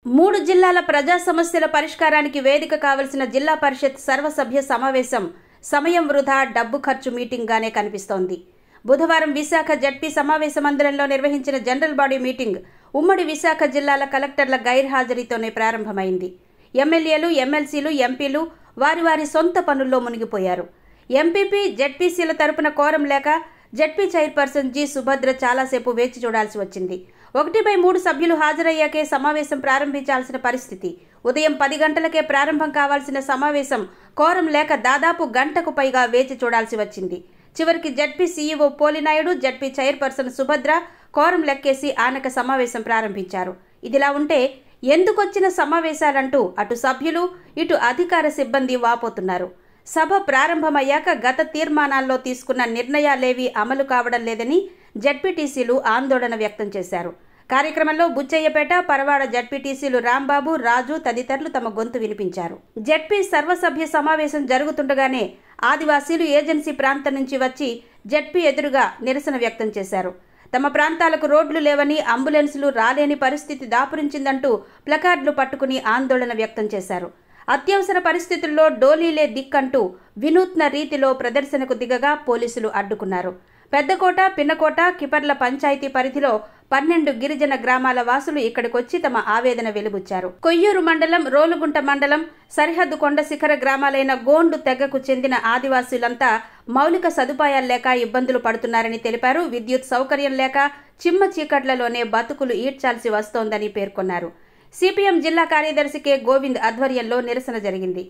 మూడు జిల్లాల ప్రజా సమస్యల పరిష్కారానికి వేదిక కావలసిన జిల్లా పరిషత్ సర్వసభ్య సమావేశం సమయం వృధా డబ్బు ఖర్చు మీటింగ్ గానే కనిపిస్తోంది. బుధవారం విశాఖ జడ్పీ సమావేశ మందిరంలో నిర్వహించిన జనరల్ బాడీ మీటింగ్ ఉమ్మడి విశాఖ జిల్లాల కలెక్టర్ల గైర్హాజరీతోనే ప్రారంభమైంది. ఎమ్మెల్యేలు, ఎమ్మెల్సీలు, ఎంపీలు వారి వారి సొంత పనుల్లో మునిగిపోయారు. ఎంపీపీ, జడ్పీసీల తరపున కోరం లేక జడ్పీ చైర్పర్సన్ జి సుభద్ర చాలాసేపు వేచి చూడాల్సి వచ్చింది. 1/3 సభ్యులు హాజరయ్యాకే సమావేశం ప్రారంభించాల్సిన పరిస్థితి. ఉదయం 10 గంటలకే ప్రారంభం కావాల్సిన సమావేశం కోరం లేక దాదాపు గంటకు పైగా వేచి చూడాల్సి వచ్చింది. చివరికి ZP CEO Polinaidu, ZP chairperson Subhadra quorum లెక్కేసి ఆనక సమావేశం ప్రారంభించారు. ఇదిలా ఉంటే ఎందుకొచ్చిన సమావేశాలంటూ అటు సభ్యులు, ఇటు అధికార సిబ్బంది వాపోతున్నారు. సభ ప్రారంభమయ్యాక గత తీర్మానాల్లో తీసుకున్న నిర్ణయాలేవీ అమలు కావడం లేదని జడ్పీటీసీలు ఆందోళన వ్యక్తం చేశారు. కార్యక్రమంలో బుచ్చయ్యపేట, పరవాడ జడ్పీటీసీలు రాంబాబు, రాజు తదితరులు తమ గొంతు వినిపించారు. జడ్పీ సర్వసభ్య సమావేశం జరుగుతుండగానే ఆదివాసీలు ఏజెన్సీ ప్రాంతం నుంచి వచ్చి జడ్పీ ఎదురుగా నిరసన వ్యక్తం చేశారు. తమ ప్రాంతాలకు రోడ్లు లేవని, అంబులెన్సులు రాలేని పరిస్థితి దాపురించిందంటూ ప్లకార్డులు పట్టుకుని ఆందోళన వ్యక్తం చేశారు. అత్యవసర పరిస్థితుల్లో డోలీలే దిక్కంటూ వినూత్న రీతిలో ప్రదర్శనకు దిగగా పోలీసులు అడ్డుకున్నారు. పెద్దకోట, పిన్నకోట, కిపర్ల పంచాయతీ పరిధిలో 12 గిరిజన గ్రామాల వాసులు ఇక్కడికొచ్చి తమ ఆవేదన వెలుబుచ్చారు. కొయ్యూరు మండలం, రోలుగుంట మండలం సరిహద్దు కొండ శిఖర గ్రామాలైన గోండు తెగకు చెందిన ఆదివాసీలంతా మౌలిక సదుపాయాలు లేక ఇబ్బందులు పడుతున్నారని తెలిపారు. విద్యుత్ సౌకర్యం లేక చిమ్మ చీకట్లలోనే బతుకులు ఈడ్చాల్సి వస్తోందని పేర్కొన్నారు. సిపిఎం జిల్లా కార్యదర్శి కె గోవింద్ ఆధ్వర్యంలో నిరసన జరిగింది.